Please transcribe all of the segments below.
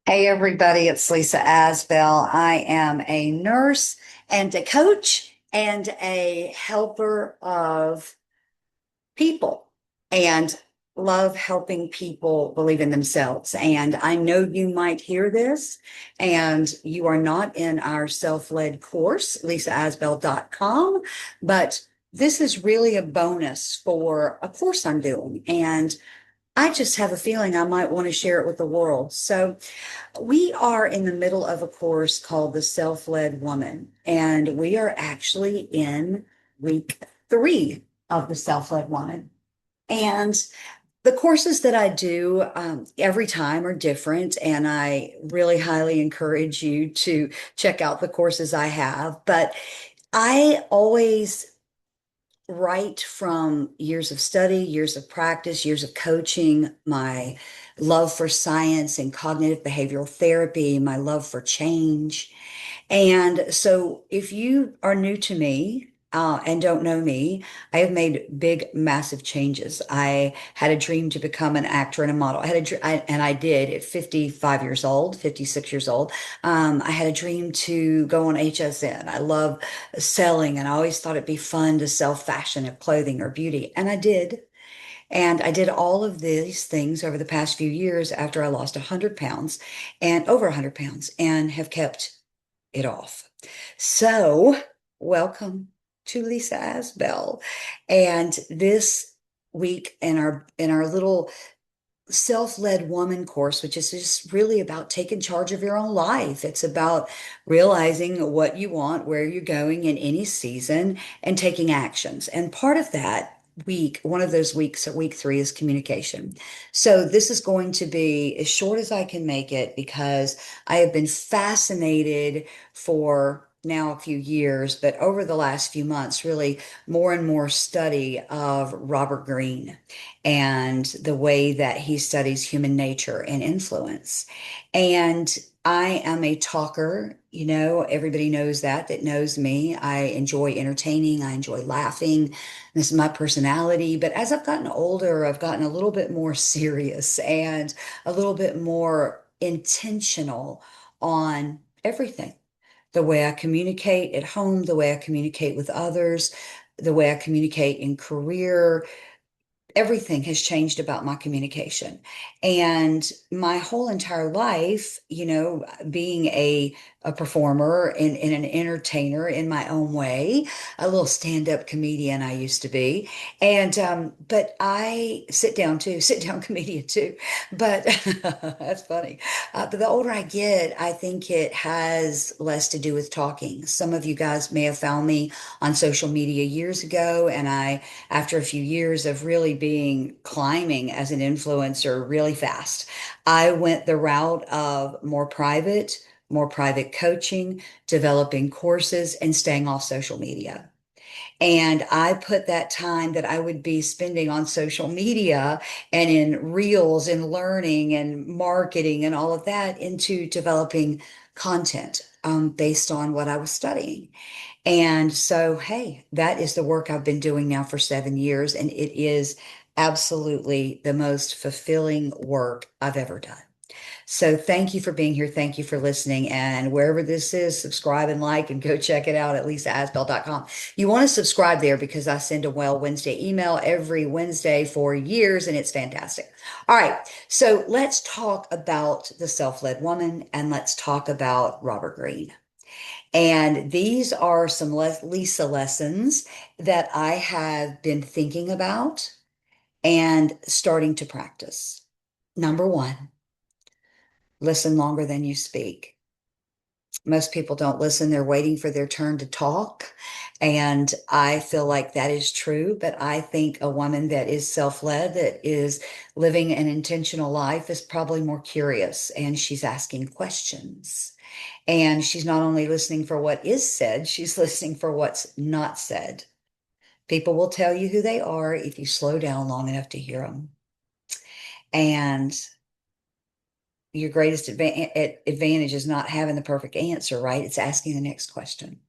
Hey everybody, it's Lisa Asbell. I am a nurse and a coach and a helper of people and love helping people believe in themselves. And I know you might hear this and you are not in our self-led course, lisaasbell.com, but this is really a bonus for a course I'm doing. And I just have a feeling I might want to share it with the world. So we are in the middle of a course called The Self-Led Woman, and we are actually in week 3 of The Self-Led Woman. And the courses that I do every time are different, and I really highly encourage you to check out the courses I have. But I always right from years of study, years of practice, years of coaching, my love for science and cognitive behavioral therapy, my love for change. And so, if you are new to me and don't know me, I have made big, massive changes. I had a dream to become an actor and a model. And I did at 55 years old, 56 years old. I had a dream to go on HSN. I love selling, and I always thought it'd be fun to sell fashion or clothing or beauty. And I did. And I did all of these things over the past few years after I lost 100 pounds and over 100 pounds and have kept it off. So, welcome to Lisa Asbell. And this week in our little self-led woman course, which is just really about taking charge of your own life. It's about realizing what you want, where you're going in any season, and taking actions. And part of that week, one of those weeks, week 3, is communication. So this is going to be as short as I can make it because I have been fascinated for now a few years, but over the last few months, really more and more study of Robert Greene and the way that he studies human nature and influence. And I am a talker, everybody knows that knows me. I enjoy entertaining, I enjoy laughing. This is my personality. But as I've gotten older, I've gotten a little bit more serious and a little bit more intentional on everything. The way I communicate at home, the way I communicate with others, the way I communicate in career, everything has changed about my communication. And my whole entire life, being a performer and an entertainer in my own way, a little stand-up comedian I used to be. And but I sit down comedian too. But that's funny. But the older I get, I think it has less to do with talking. Some of you guys may have found me on social media years ago, and after a few years of really being climbing as an influencer really fast, I went the route of more private coaching, developing courses, and staying off social media. And I put that time that I would be spending on social media and in reels and learning and marketing and all of that into developing content based on what I was studying. And so, hey, that is the work I've been doing now for 7 years, and it is absolutely the most fulfilling work I've ever done. So thank you for being here. Thank you for listening. And wherever this is, subscribe and like and go check it out at lisaasbell.com. You want to subscribe there because I send a Well Wednesday email every Wednesday for years, and it's fantastic. All right. So let's talk about the self-led woman and let's talk about Robert Greene. And these are some Lisa lessons that I have been thinking about and starting to practice. Number one, listen longer than you speak. Most people don't listen, they're waiting for their turn to talk. And I feel like that is true. But I think a woman that is self led, that is living an intentional life, is probably more curious and she's asking questions. And she's not only listening for what is said, she's listening for what's not said. People will tell you who they are if you slow down long enough to hear them. And your greatest advantage is not having the perfect answer, right? It's asking the next question.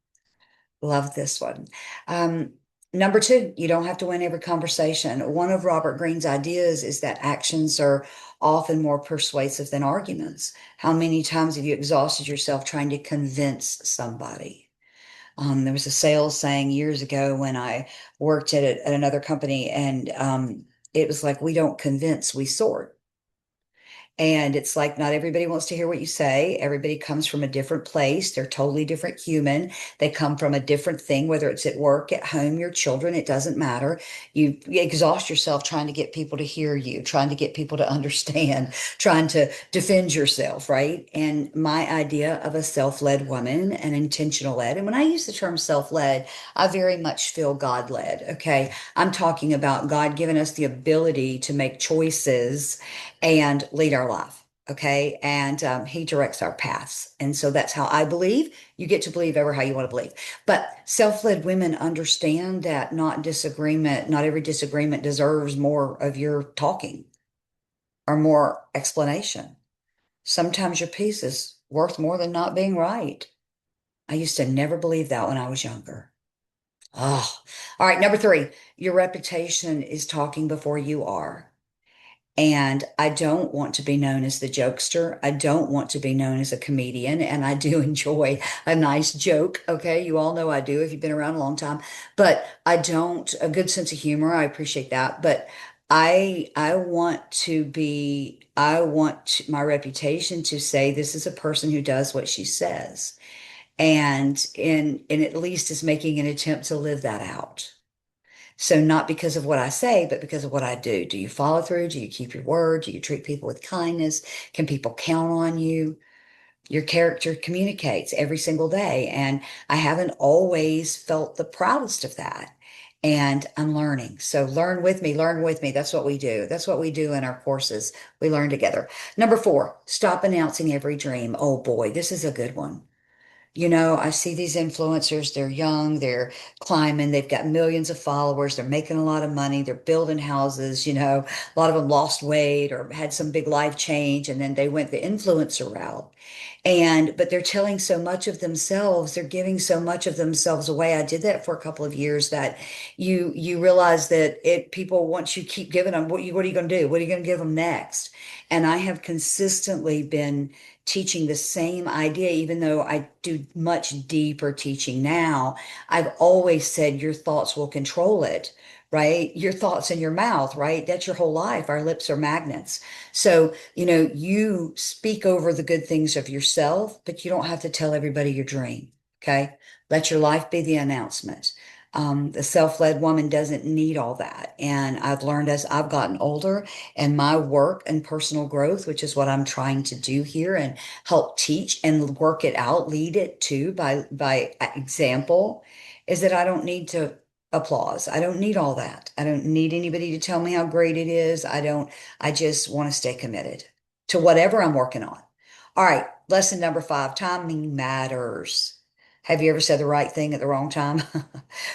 Love this one. Um, Number two, you don't have to win every conversation. One of Robert Greene's ideas is that actions are often more persuasive than arguments. How many times have you exhausted yourself trying to convince somebody? There was a sales saying years ago when I worked at another company, and it was like, we don't convince, we sort. And it's like, not everybody wants to hear what you say. Everybody comes from a different place. They're totally different human. They come from a different thing, whether it's at work, at home, your children, it doesn't matter. You exhaust yourself trying to get people to hear you, trying to get people to understand, trying to defend yourself, right? And my idea of a self-led woman, an intentional led, and when I use the term self-led, I very much feel God-led. Okay. I'm talking about God giving us the ability to make choices and lead our life. Okay. And he directs our paths. And so that's how I believe. You get to believe ever how you want to believe. But self-led women understand that not every disagreement deserves more of your talking or more explanation. Sometimes your piece is worth more than not being right. I used to never believe that when I was younger. Oh, all right. Number three, your reputation is talking before you are. And I don't want to be known as the jokester. I don't want to be known as a comedian. And I do enjoy a nice joke. Okay. You all know I do if you've been around a long time. But I don't, a good sense of humor. I appreciate that. But I want to be, my reputation to say this is a person who does what she says. And at least is making an attempt to live that out. So not because of what I say, but because of what I do. Do you follow through? Do you keep your word? Do you treat people with kindness? Can people count on you? Your character communicates every single day. And I haven't always felt the proudest of that. And I'm learning. So learn with me, learn with me. That's what we do. That's what we do in our courses. We learn together. Number four, stop announcing every dream. Oh boy, this is a good one. I see these influencers, they're young, they're climbing, they've got millions of followers, they're making a lot of money, they're building houses, a lot of them lost weight or had some big life change, and then they went the influencer route. But they're telling so much of themselves, they're giving so much of themselves away. I did that for a couple of years that you realize that people once you keep giving them, what are you going to do? What are you going to give them next? And I have consistently been teaching the same idea, even though I do much deeper teaching now. I've always said your thoughts will control it, right? Your thoughts in your mouth, right? That's your whole life. Our lips are magnets. So, you speak over the good things of yourself, but you don't have to tell everybody your dream. Okay. Let your life be the announcement. The self-led woman doesn't need all that. And I've learned as I've gotten older and my work and personal growth, which is what I'm trying to do here and help teach and work it out, lead it too by example, is that I don't need to applause. I don't need all that. I don't need anybody to tell me how great it is. I just want to stay committed to whatever I'm working on. All right, lesson number five, timing matters. Have you ever said the right thing at the wrong time?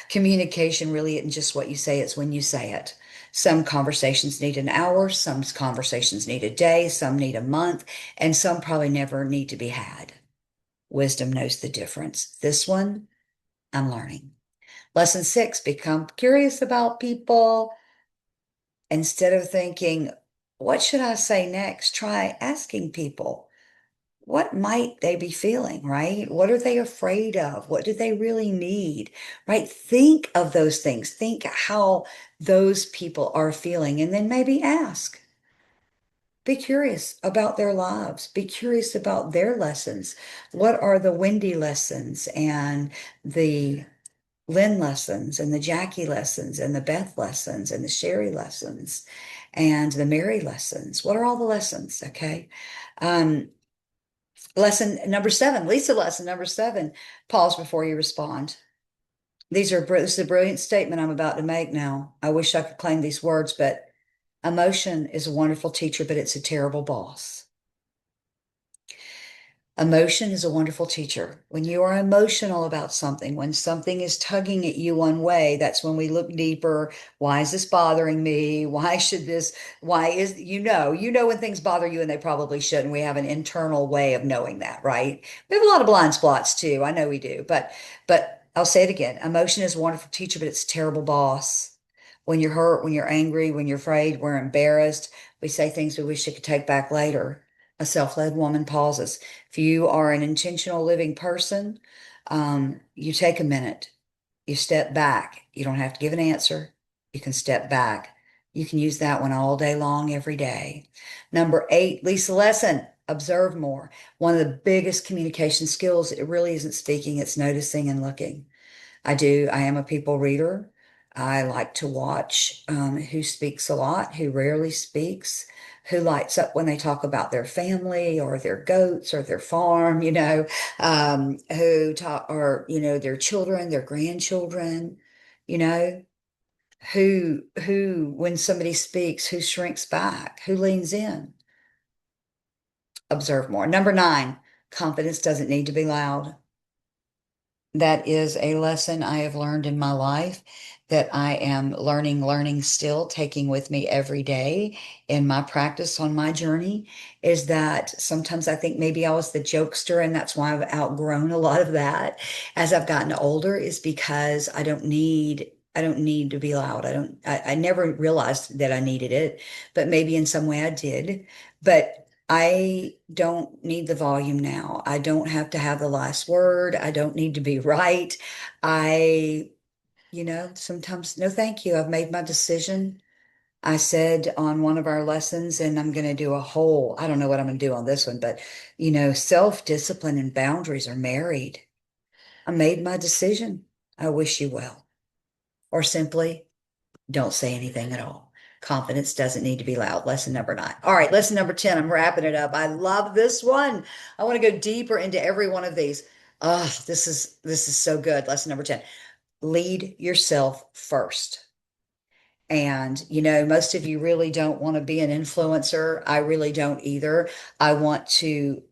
Communication really isn't just what you say, it's when you say it. Some conversations need an hour, some conversations need a day, some need a month, and some probably never need to be had. Wisdom knows the difference. This one, I'm learning. Lesson six, become curious about people. Instead of thinking, what should I say next? Try asking people, what might they be feeling, right? What are they afraid of? What do they really need, right? Think of those things. Think how those people are feeling, and then maybe ask. Be curious about their lives. Be curious about their lessons. What are the Wendy lessons and the Lynn lessons and the Jackie lessons and the Beth lessons and the Sherry lessons and the Mary lessons? What are all the lessons? Okay. Um, Lesson number seven, Lisa, lesson number seven, pause before you respond. This is a brilliant statement I'm about to make now. I wish I could claim these words, but emotion is a wonderful teacher, but it's a terrible boss. Emotion is a wonderful teacher. When you are emotional about something, when something is tugging at you one way, that's when we look deeper. Why is this bothering me? Why is, when things bother you and they probably shouldn't. We have an internal way of knowing that, right? We have a lot of blind spots too. I know we do, but I'll say it again. Emotion is a wonderful teacher, but it's a terrible boss. When you're hurt, when you're angry, when you're afraid, we're embarrassed, we say things we wish we could take back later. A self-led woman pauses. If you are an intentional living person, you take a minute, you step back. You don't have to give an answer. You can step back. You can use that one all day long, every day. Number 8, Lisa lesson, observe more. One of the biggest communication skills, it really isn't speaking, it's noticing and looking. I am a people reader. I like to watch who speaks a lot, who rarely speaks, who lights up when they talk about their family or their goats or their farm, who talk or, their children, their grandchildren, you know, when somebody speaks, who shrinks back, who leans in. Observe more. Number 9, confidence doesn't need to be loud. That is a lesson I have learned in my life that I am learning still, taking with me every day in my practice on my journey, is that sometimes I think maybe I was the jokester, and that's why I've outgrown a lot of that as I've gotten older, is because I don't need to be loud. I never realized that I needed it, but maybe in some way I did. But I don't need the volume now. I don't have to have the last word. I don't need to be right. I, sometimes, no, thank you. I've made my decision. I said on one of our lessons, and I'm going to do I don't know what I'm going to do on this one, but, self-discipline and boundaries are married. I made my decision. I wish you well. Or simply, don't say anything at all. Confidence doesn't need to be loud. Lesson number 9. All right, lesson number 10. I'm wrapping it up. I love this one. I want to go deeper into every one of these. This is so good. Lesson number 10. Lead yourself first. And, most of you really don't want to be an influencer. I really don't either. I want to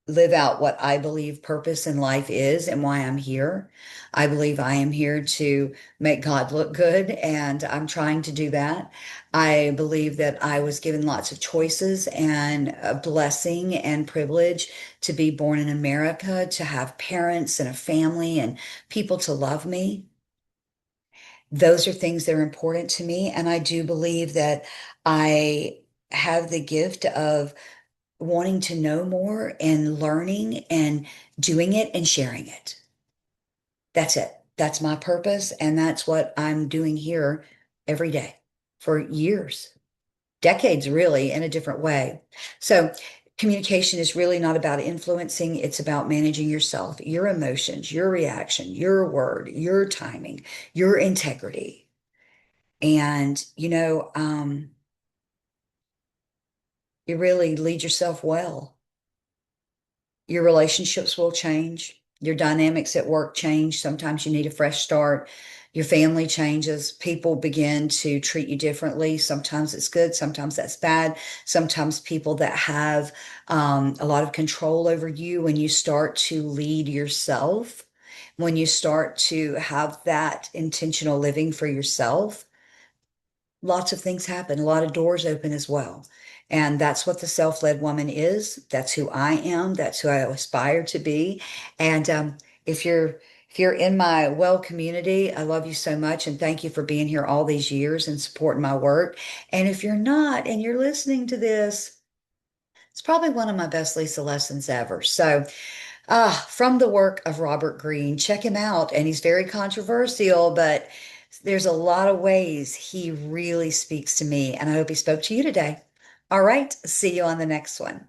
live out what I believe purpose in life is and why I'm here. I believe I am here to make God look good, and I'm trying to do that. I believe that I was given lots of choices and a blessing and privilege to be born in America, to have parents and a family and people to love me. Those are things that are important to me. And I do believe that I have the gift of wanting to know more and learning and doing it and sharing it. That's it. That's my purpose. And that's what I'm doing here every day for years, decades, really, in a different way. So, communication is really not about influencing, it's about managing yourself, your emotions, your reaction, your word, your timing, your integrity. And, you really lead yourself well. Your relationships will change. Your dynamics at work change. Sometimes you need a fresh start. Your family changes. People begin to treat you differently. Sometimes it's good. Sometimes that's bad. Sometimes people that have a lot of control over you, when you start to lead yourself, when you start to have that intentional living for yourself, lots of things happen, a lot of doors open as well. And that's what the self-led woman is. That's who I am. That's who I aspire to be. And if you're if you're in my well community, I love you so much and thank you for being here all these years and supporting my work. And if you're not and you're listening to this, it's probably one of my best Lisa lessons ever. So from the work of Robert Greene. Check him out. And he's very controversial, but there's a lot of ways he really speaks to me. And I hope he spoke to you today. All right. See you on the next one.